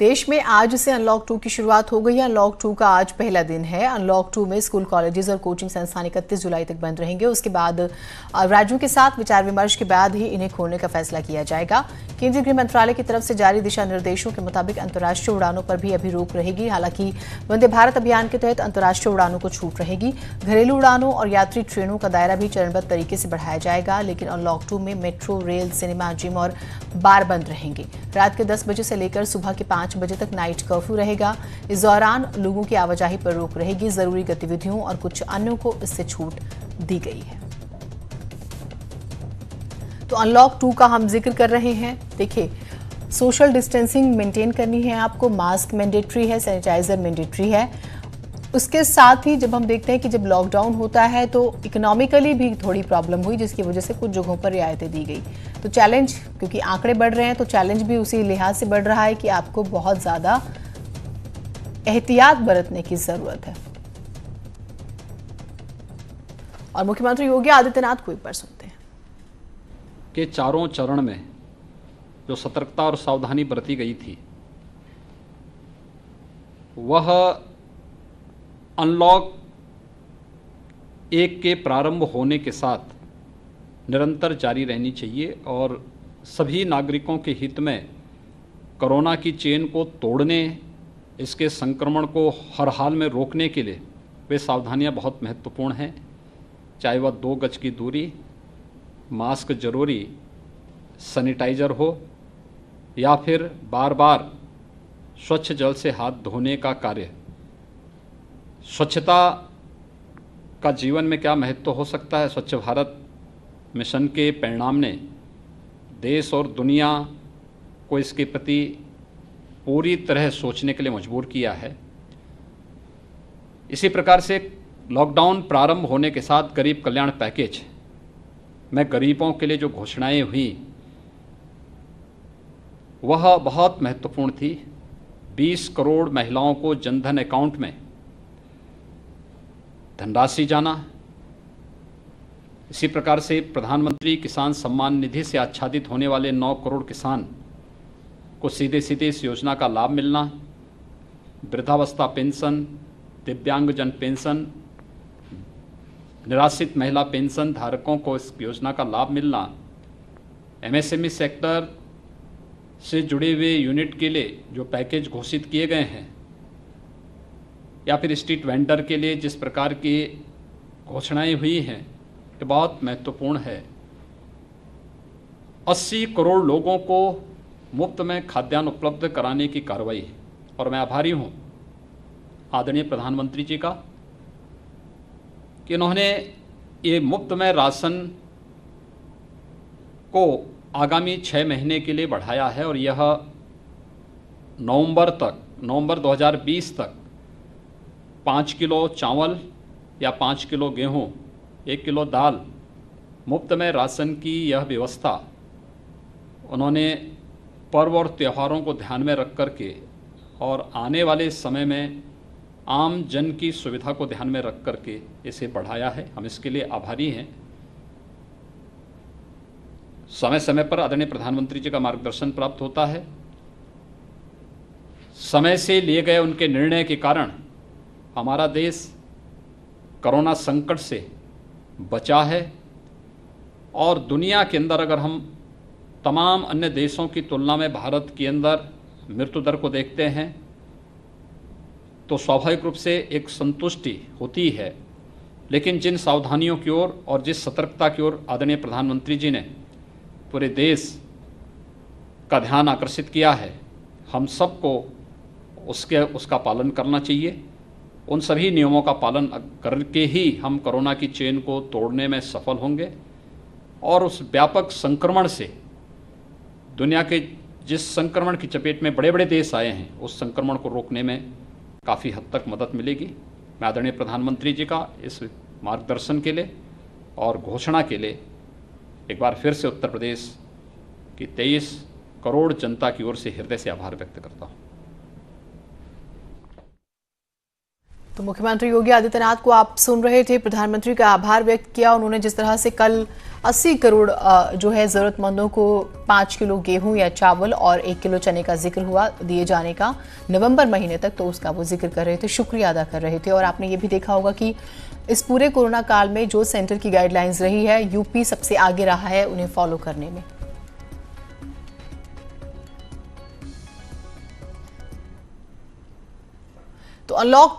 देश में आज से अनलॉक 2 की शुरुआत हो गई है। अनलॉक 2 का आज पहला दिन है। अनलॉक 2 में स्कूल, कॉलेजेस और कोचिंग संस्थान 31 जुलाई तक बंद रहेंगे। उसके बाद राज्यों के साथ विचार विमर्श के बाद ही इन्हें खोलने का फैसला किया जाएगा। केंद्रीय गृह मंत्रालय की तरफ से जारी दिशा निर्देशों के मुताबिक अंतर्राष्ट्रीय उड़ानों पर भी अभी रोक रहेगी। हालांकि वंदे भारत अभियान के तहत अंतर्राष्ट्रीय उड़ानों को छूट रहेगी। घरेलू उड़ानों और यात्री ट्रेनों का दायरा भी चरणबद्ध तरीके से बढ़ाया जाएगा। लेकिन अनलॉक 2 में मेट्रो, रेल, सिनेमा, जिम और बार बंद रहेंगे। रात के 10 बजे से लेकर सुबह के 5 बजे तक नाइट कर्फ्यू रहेगा। इस दौरान लोगों की आवाजाही पर रोक रहेगी। जरूरी गतिविधियों और कुछ अन्यों को इससे छूट दी गई है। तो अनलॉक 2 का हम जिक्र कर रहे हैं। देखिए, सोशल डिस्टेंसिंग मेंटेन करनी है आपको, मास्क मैंडेटरी है, सैनिटाइजर मैंडेटरी है। उसके साथ ही जब हम देखते हैं कि जब लॉकडाउन होता है तो इकोनॉमिकली भी थोड़ी प्रॉब्लम हुई, जिसकी वजह से कुछ जगहों पर रियायतें दी गई। तो चैलेंज, क्योंकि आंकड़े बढ़ रहे हैं तो चैलेंज भी उसी लिहाज से बढ़ रहा है कि आपको बहुत ज़्यादा एहतियात बरतने की ज़रूरत है। और मुख्यमंत्री योगी आदित्यनाथ को एक बार सुनते हैं कि चारों चरण में जो सतर्कता और सावधानी बरती गई थी वह अनलॉक 1 के प्रारंभ होने के साथ निरंतर जारी रहनी चाहिए और सभी नागरिकों के हित में कोरोना की चेन को तोड़ने, इसके संक्रमण को हर हाल में रोकने के लिए वे सावधानियां बहुत महत्वपूर्ण हैं। चाहे वह 2 गज की दूरी, मास्क जरूरी, सैनिटाइजर हो या फिर बार बार स्वच्छ जल से हाथ धोने का कार्य। स्वच्छता का जीवन में क्या महत्व हो सकता है? स्वच्छ भारत मिशन के परिणाम ने देश और दुनिया को इसके प्रति पूरी तरह सोचने के लिए मजबूर किया है। इसी प्रकार से लॉकडाउन प्रारंभ होने के साथ गरीब कल्याण पैकेज में गरीबों के लिए जो घोषणाएं हुई वह बहुत महत्वपूर्ण थी। 20 करोड़ महिलाओं को जनधन अकाउंट में धनराशि जाना। इसी प्रकार से प्रधानमंत्री किसान सम्मान निधि से आच्छादित होने वाले 9 करोड़ किसान को सीधे सीधे इस योजना का लाभ मिलना। वृद्धावस्था पेंशन, दिव्यांगजन पेंशन, निराश्रित महिला पेंशन धारकों को इस योजना का लाभ मिलना। एमएसएमई सेक्टर से जुड़े हुए यूनिट के लिए जो पैकेज घोषित किए गए हैं या फिर स्ट्रीट वेंडर के लिए जिस प्रकार की घोषणाएं हुई हैं, ये बहुत महत्वपूर्ण है। 80 करोड़ लोगों को मुफ्त में खाद्यान्न उपलब्ध कराने की कार्रवाई। और मैं आभारी हूं आदरणीय प्रधानमंत्री जी का कि इन्होंने ये मुफ्त में राशन को आगामी 6 महीने के लिए बढ़ाया है और यह नवंबर 2020 तक 5 किलो चावल या 5 किलो गेहूं, 1 किलो दाल मुफ्त में राशन की यह व्यवस्था उन्होंने पर्व और त्योहारों को ध्यान में रख कर के और आने वाले समय में आम जन की सुविधा को ध्यान में रख कर के इसे बढ़ाया है। हम इसके लिए आभारी हैं। समय समय पर आदरणीय प्रधानमंत्री जी का मार्गदर्शन प्राप्त होता है। समय से लिए गए उनके निर्णय के कारण हमारा देश कोरोना संकट से बचा है और दुनिया के अंदर अगर हम तमाम अन्य देशों की तुलना में भारत के अंदर मृत्यु दर को देखते हैं तो स्वाभाविक रूप से एक संतुष्टि होती है। लेकिन जिन सावधानियों की ओर और जिस सतर्कता की ओर आदरणीय प्रधानमंत्री जी ने पूरे देश का ध्यान आकर्षित किया है, हम सबको उसका पालन करना चाहिए। उन सभी नियमों का पालन करके ही हम कोरोना की चेन को तोड़ने में सफल होंगे और उस व्यापक संक्रमण से दुनिया के जिस संक्रमण की चपेट में बड़े बड़े देश आए हैं उस संक्रमण को रोकने में काफ़ी हद तक मदद मिलेगी। मैं आदरणीय प्रधानमंत्री जी का इस मार्गदर्शन के लिए और घोषणा के लिए एक बार फिर से उत्तर प्रदेश की 23 करोड़ जनता की ओर से हृदय से आभार व्यक्त करता हूँ। तो मुख्यमंत्री योगी आदित्यनाथ को आप सुन रहे थे। प्रधानमंत्री का आभार व्यक्त किया उन्होंने, जिस तरह से कल 80 करोड़ जो है जरूरतमंदों को 5 किलो गेहूं या चावल और 1 किलो चने का जिक्र हुआ दिए जाने का नवंबर महीने तक, तो उसका वो जिक्र कर रहे थे, शुक्रिया अदा कर रहे थे। और आपने ये भी देखा होगा कि इस पूरे कोरोना काल में जो सेंटर की गाइडलाइंस रही है, यूपी सबसे आगे रहा है उन्हें फॉलो करने में। तो अनलॉक